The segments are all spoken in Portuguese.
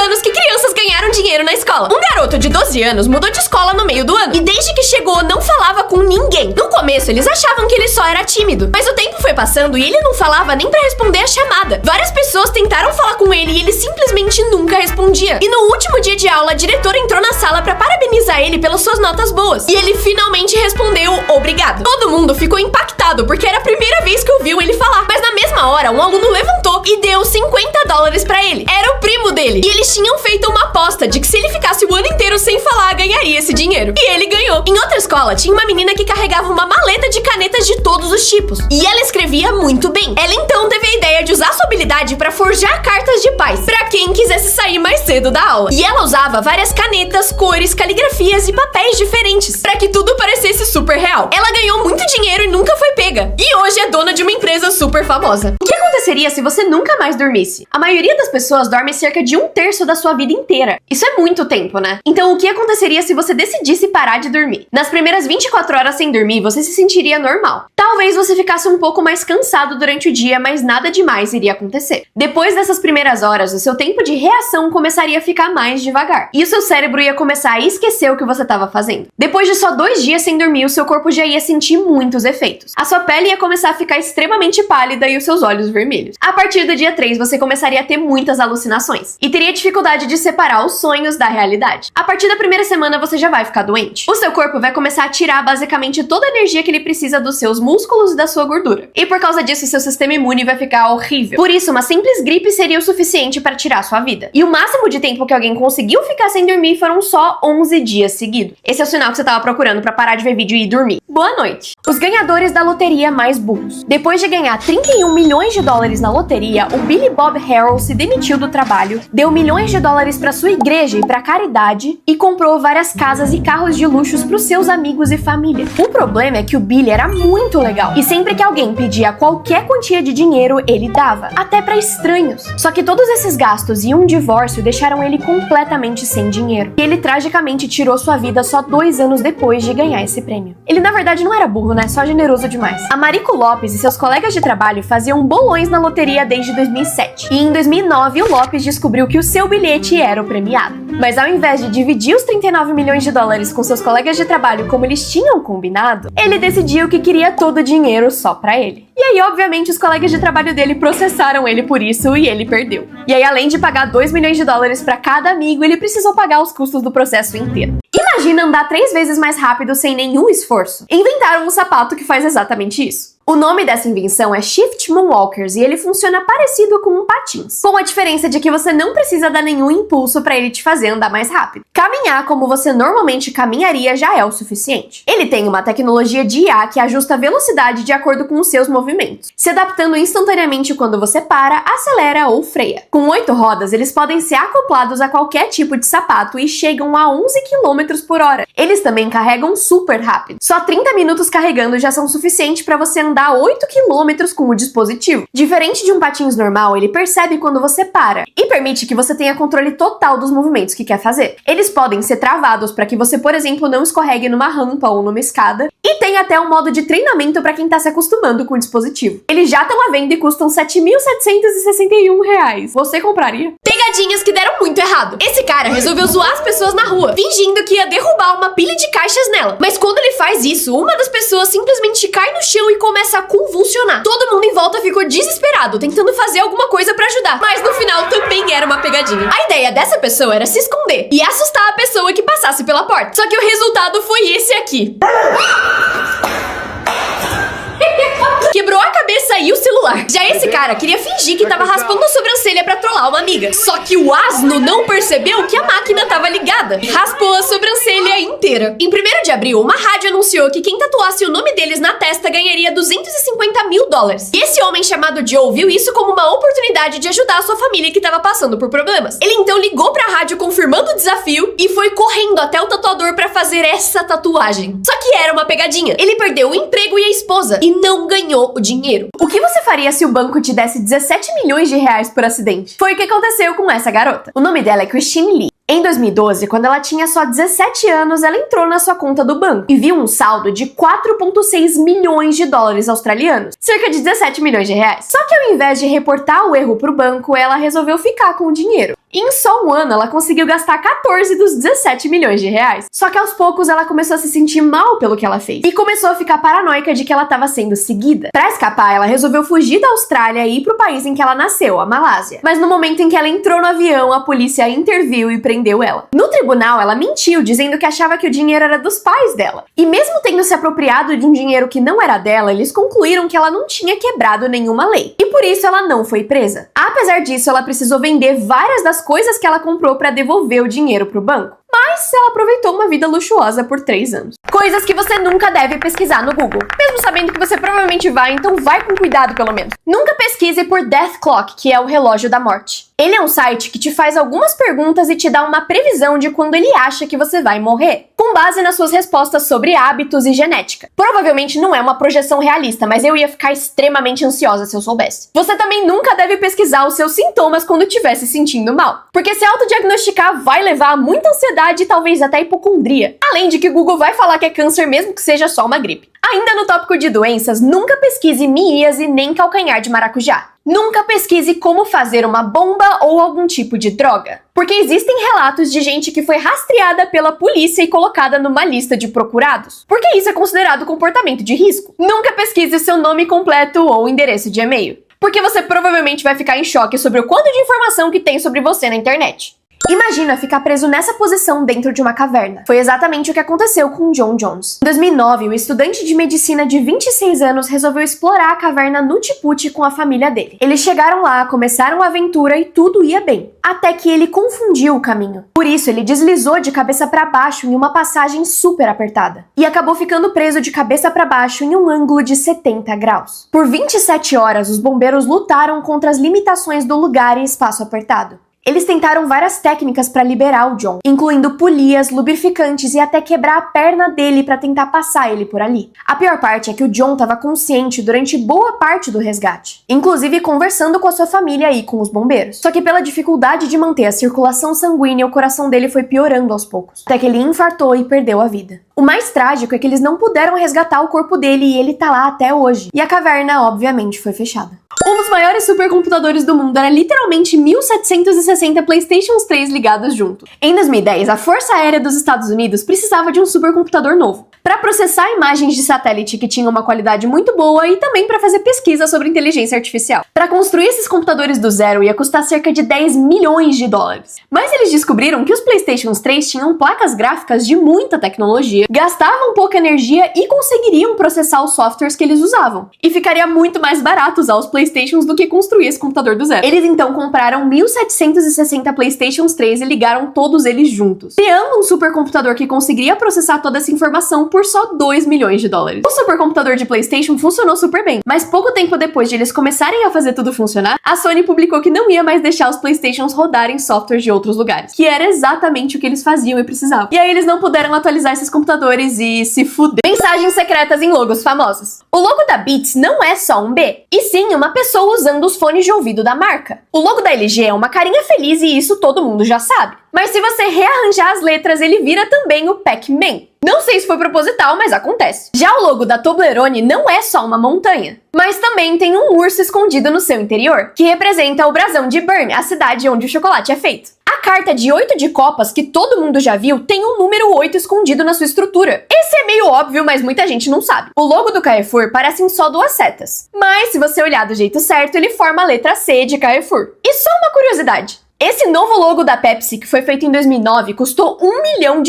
anos que crianças ganharam dinheiro na escola. Um garoto de 12 anos mudou de escola no meio do ano e desde que chegou não falava com ninguém. No começo eles achavam que ele só era tímido, mas o tempo foi passando e ele não falava nem pra responder a chamada. Várias pessoas tentaram falar com ele e ele simplesmente nunca respondia. E no último dia de aula, a diretora entrou na sala pra parabenizar ele pelas suas notas boas. E ele finalmente respondeu obrigado. Todo mundo ficou impactado porque era a primeira vez que ouviu ele falar. Mas na mesma hora, um aluno levantou e deu $50 pra ele. Era o primo dele. E eles tinham feito uma aposta de que se ele ficasse o ano inteiro sem falar, ganharia esse dinheiro. E ele ganhou. Em outra escola, tinha uma menina que carregava uma maleta de canetas de todos os tipos. E ela escrevia muito bem. Ela então teve a ideia de usar sua habilidade pra forjar cartas de paz pra quem quisesse sair mais cedo da aula. E ela usava várias canetas, cores, caligrafias e papéis diferentes pra que tudo parecesse super real. Ela ganhou muito dinheiro e nunca foi pega. E hoje é dona de uma empresa super famosa. O que aconteceria se você nunca mais dormisse? A maioria das pessoas dorme cerca de 1/3 da sua vida inteira. Isso é muito tempo, né? Então o que aconteceria se você decidisse parar de dormir? Nas primeiras 24 horas sem dormir, você se sentiria normal. Talvez você ficasse um pouco mais cansado durante o dia, mas nada demais iria acontecer. Depois dessas primeiras horas, o seu tempo de reação começaria a ficar mais devagar. E o seu cérebro ia começar a esquecer o que você estava fazendo. Depois de só 2 dias sem dormir, o seu corpo já ia sentir muitos efeitos. A sua pele ia começar a ficar extremamente pálida e os seus olhos vermelhos. A partir do dia 3, você começaria a ter muitas alucinações e teria dificuldade de separar os sonhos da realidade. A partir da primeira semana, você já vai ficar doente. O seu corpo vai começar a tirar basicamente toda a energia que ele precisa dos seus músculos e da sua gordura. E por causa disso, seu sistema imune vai ficar horrível. Por isso, uma simples gripe seria o suficiente para tirar sua vida. E o máximo de tempo que alguém conseguiu ficar sem dormir foram só 11 dias seguidos. Esse é o sinal que você estava procurando para parar de ver vídeo e dormir. Boa noite! Os ganhadores da loteria mais burros. Depois de ganhar $31 milhões na loteria, o Billy Bob Harrell se demitiu do trabalho, deu $milhões para sua igreja e para caridade e comprou várias casas e carros de luxos para os seus amigos e família. O problema é que o Billy era muito legal e sempre que alguém pedia qualquer quantia de dinheiro, ele dava, até para estranhos. Só que todos esses gastos e um divórcio deixaram ele completamente sem dinheiro. E ele tragicamente tirou sua vida só 2 anos depois de ganhar esse prêmio. Ele na verdade não era burro, né? Só generoso demais. A Marico Lopes e seus colegas de trabalho faziam bolões na loteria desde 2007. E em 2009, o Lopes descobriu que o seu bilhete era o premiado. Mas ao invés de dividir os $39 milhões com seus colegas de trabalho como eles tinham combinado, ele decidiu que queria todo o dinheiro só pra ele. E aí, obviamente, os colegas de trabalho dele processaram ele por isso e ele perdeu. E aí, além de pagar $2 milhões pra cada amigo, ele precisou pagar os custos do processo inteiro. Imagina andar 3 vezes mais rápido sem nenhum esforço. Inventaram um sapato que faz exatamente isso. O nome dessa invenção é Shift Moonwalkers e ele funciona parecido com um patins, com a diferença de que você não precisa dar nenhum impulso para ele te fazer andar mais rápido. Caminhar como você normalmente caminharia já é o suficiente. Ele tem uma tecnologia de IA que ajusta a velocidade de acordo com os seus movimentos, se adaptando instantaneamente quando você para, acelera ou freia. Com 8 rodas, eles podem ser acoplados a qualquer tipo de sapato e chegam a 11 km por hora. Eles também carregam super rápido. Só 30 minutos carregando já são suficientes para você andar 8 km com o dispositivo. Diferente de um patins normal, ele percebe quando você para e permite que você tenha controle total dos movimentos que quer fazer. Eles podem ser travados para que você, por exemplo, não escorregue numa rampa ou numa escada, e tem até um modo de treinamento para quem tá se acostumando com o dispositivo. Eles já estão à venda e custam R$7.761. Você compraria? Pegadinhas que deram muito errado. Esse cara resolveu zoar as pessoas na rua, fingindo que ia derrubar uma pilha de caixas nela. Mas quando ele faz isso, uma das pessoas simplesmente cai no chão e começa a convulsionar. Todo mundo em volta ficou desesperado, tentando fazer alguma coisa pra ajudar. Mas no final também era uma pegadinha. A ideia dessa pessoa era se esconder e assustar a pessoa que passasse pela porta. Só que o resultado foi esse aqui. Quebrou a cabeça e o celular. Já esse cara queria fingir que tava raspando a sobrancelha pra trollar uma amiga. Só que o asno não percebeu que a máquina tava ligada. Raspou a sobrancelha inteira. Em 1º de abril, uma rádio anunciou que quem tatuasse o nome deles na testa ganharia $250 mil. E esse homem chamado Joe viu isso como uma oportunidade de ajudar a sua família que tava passando por problemas. Ele então ligou pra rádio confirmando o desafio e foi correndo até o tatuador pra fazer essa tatuagem. Só que era uma pegadinha. Ele perdeu o emprego e a esposa e não ganhou o dinheiro. O que você faria se o banco te desse R$17 milhões por acidente? Foi o que aconteceu com essa garota. O nome dela é Christine Lee. Em 2012, quando ela tinha só 17 anos, ela entrou na sua conta do banco e viu um saldo de $4,6 milhões australianos, cerca de R$17 milhões. Só que ao invés de reportar o erro pro banco, ela resolveu ficar com o dinheiro. E em só um ano, ela conseguiu gastar 14 dos 17 milhões de reais. Só que aos poucos, ela começou a se sentir mal pelo que ela fez. E começou a ficar paranoica de que ela estava sendo seguida. Pra escapar, ela resolveu fugir da Austrália e ir pro país em que ela nasceu, a Malásia. Mas no momento em que ela entrou no avião, a polícia interviu e prendeu ela. No tribunal, ela mentiu, dizendo que achava que o dinheiro era dos pais dela. E mesmo tendo se apropriado de um dinheiro que não era dela, eles concluíram que ela não tinha quebrado nenhuma lei. E por isso ela não foi presa. Apesar disso, ela precisou vender várias das coisas que ela comprou para devolver o dinheiro pro banco. Mas ela aproveitou uma vida luxuosa por 3 anos. Coisas que você nunca deve pesquisar no Google. Mesmo sabendo que você provavelmente vai, então vai com cuidado pelo menos. Nunca pesquise por Death Clock, que é o relógio da morte. Ele é um site que te faz algumas perguntas e te dá uma previsão de quando ele acha que você vai morrer, com base nas suas respostas sobre hábitos e genética. Provavelmente não é uma projeção realista, mas eu ia ficar extremamente ansiosa se eu soubesse. Você também nunca deve pesquisar os seus sintomas quando estiver se sentindo mal, porque se autodiagnosticar vai levar a muita ansiedade e talvez até hipocondria. Além de que o Google vai falar que é câncer mesmo que seja só uma gripe. Ainda no tópico de doenças, nunca pesquise miíase nem calcanhar de maracujá. Nunca pesquise como fazer uma bomba ou algum tipo de droga, porque existem relatos de gente que foi rastreada pela polícia e colocada numa lista de procurados, porque isso é considerado comportamento de risco. Nunca pesquise seu nome completo ou endereço de e-mail, porque você provavelmente vai ficar em choque sobre o quanto de informação que tem sobre você na internet. Imagina ficar preso nessa posição dentro de uma caverna. Foi exatamente o que aconteceu com John Jones. Em 2009, o estudante de medicina de 26 anos resolveu explorar a caverna Nutiput com a família dele. Eles chegaram lá, começaram a aventura e tudo ia bem, até que ele confundiu o caminho. Por isso, ele deslizou de cabeça para baixo em uma passagem super apertada e acabou ficando preso de cabeça para baixo em um ângulo de 70 graus. Por 27 horas, os bombeiros lutaram contra as limitações do lugar e espaço apertado. Eles tentaram várias técnicas para liberar o John, incluindo polias, lubrificantes e até quebrar a perna dele para tentar passar ele por ali. A pior parte é que o John estava consciente durante boa parte do resgate, inclusive conversando com a sua família e com os bombeiros. Só que pela dificuldade de manter a circulação sanguínea, o coração dele foi piorando aos poucos, até que ele infartou e perdeu a vida. O mais trágico é que eles não puderam resgatar o corpo dele e ele tá lá até hoje. E a caverna, obviamente, foi fechada. Um dos maiores supercomputadores do mundo era literalmente 1760 PlayStation 3 ligados juntos. Em 2010, a Força Aérea dos Estados Unidos precisava de um supercomputador novo para processar imagens de satélite que tinham uma qualidade muito boa e também para fazer pesquisa sobre inteligência artificial. Para construir esses computadores do zero ia custar cerca de 10 milhões de dólares. Mas eles descobriram que os PlayStation 3 tinham placas gráficas de muita tecnologia, gastavam pouca energia e conseguiriam processar os softwares que eles usavam. E ficaria muito mais barato usar os PlayStations do que construir esse computador do zero. Eles então compraram 1760 PlayStation 3 e ligaram todos eles juntos, criando um supercomputador que conseguiria processar toda essa informação por só 2 milhões de dólares. O supercomputador de PlayStation funcionou super bem, mas pouco tempo depois de eles começarem a fazer tudo funcionar, a Sony publicou que não ia mais deixar os PlayStations rodarem softwares de outros lugares, que era exatamente o que eles faziam e precisavam. E aí eles não puderam atualizar esses computadores e se fuder. Mensagens secretas em logos famosos. O logo da Beats não é só um B, e sim uma pessoa usando os fones de ouvido da marca. O logo da LG é uma carinha feliz e isso todo mundo já sabe. Mas se você rearranjar as letras, ele vira também o Pac-Man. Não sei se foi proposital, mas acontece. Já o logo da Toblerone não é só uma montanha, mas também tem um urso escondido no seu interior, que representa o brasão de Bern, a cidade onde o chocolate é feito. A carta de 8 de copas, que todo mundo já viu, tem um número 8 escondido na sua estrutura. Esse é meio óbvio, mas muita gente não sabe. O logo do Carrefour parecem só 2 setas, mas se você olhar do jeito certo, ele forma a letra C de Carrefour. E só uma curiosidade. Esse novo logo da Pepsi, que foi feito em 2009, custou $1 milhão,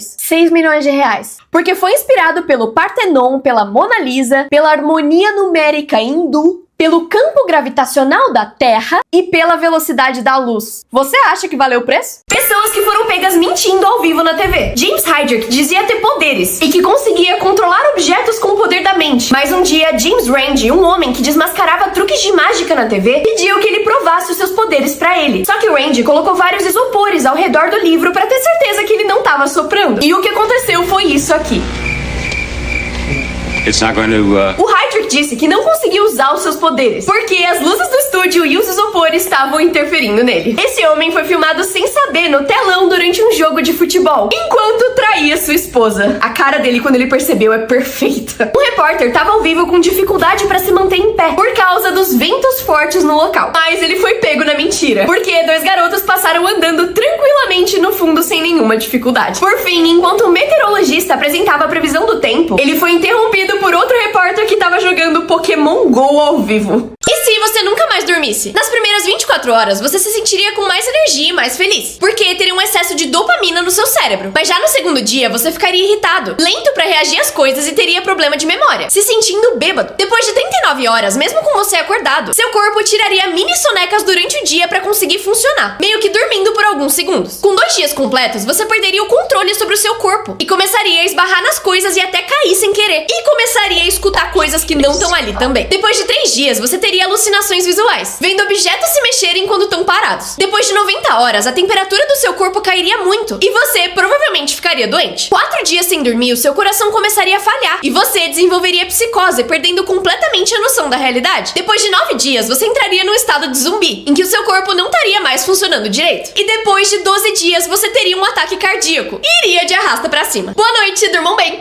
6 milhões de reais. Porque foi inspirado pelo Partenon, pela Mona Lisa, pela harmonia numérica hindu, pelo campo gravitacional da Terra e pela velocidade da luz. Você acha que valeu o preço? Pessoas que foram pegas mentindo ao vivo na TV. James Hyder, que dizia ter poderes e que conseguia controlar objetos com o poder da mente. Mas um dia, James Randi, um homem que desmascarava truques de mágica na TV, pediu que ele provasse os seus poderes pra ele. Só que o Randi colocou vários isopores ao redor do livro pra ter certeza que ele não tava soprando. E o que aconteceu foi isso aqui. It's not going to, O Heydrich disse que não conseguiu usar os seus poderes, porque as luzes do estúdio e os isopores estavam interferindo nele. Esse homem foi filmado sem saber no telão durante um jogo de futebol, enquanto traía sua esposa. A cara dele quando ele percebeu é perfeita. O repórter estava ao vivo com dificuldade para se manter em pé, por causa dos ventos fortes no local. Mas ele foi pego na mentira, porque dois garotos passaram andando tranquilamente no fundo sem nenhuma dificuldade. Por fim, enquanto o meteorologista apresentava a previsão do tempo, ele foi interrompido por outro repórter que estava jogando Pokémon GO ao vivo. E se você nunca mais dormisse? Nas primeiras 24 horas, você se sentiria com mais energia e mais feliz, porque teria um excesso de dopamina no seu cérebro. Mas já no segundo dia, você ficaria irritado, lento pra reagir às coisas e teria problema de memória, se sentindo bêbado. Depois de 39 horas, mesmo com você acordado, seu corpo tiraria mini sonecas durante o dia pra conseguir funcionar, meio que dormindo por alguns segundos. Com 2 dias completos, você perderia o controle sobre o seu corpo e começaria a esbarrar nas coisas e até cair sem querer. E começaria a escutar coisas que não estão ali também. Depois de 3 dias, você teria alucinações visuais, vendo objetos se mexerem quando estão parados. Depois de 90 horas, a temperatura do seu corpo cairia muito e você provavelmente ficaria doente. 4 dias sem dormir, o seu coração começaria a falhar e você desenvolveria psicose, perdendo completamente a noção da realidade. Depois de 9 dias, você entraria num estado de zumbi, em que o seu corpo não estaria mais funcionando direito. E depois de 12 dias, você teria um ataque cardíaco e iria de arrasta pra cima. Boa noite, durmam bem!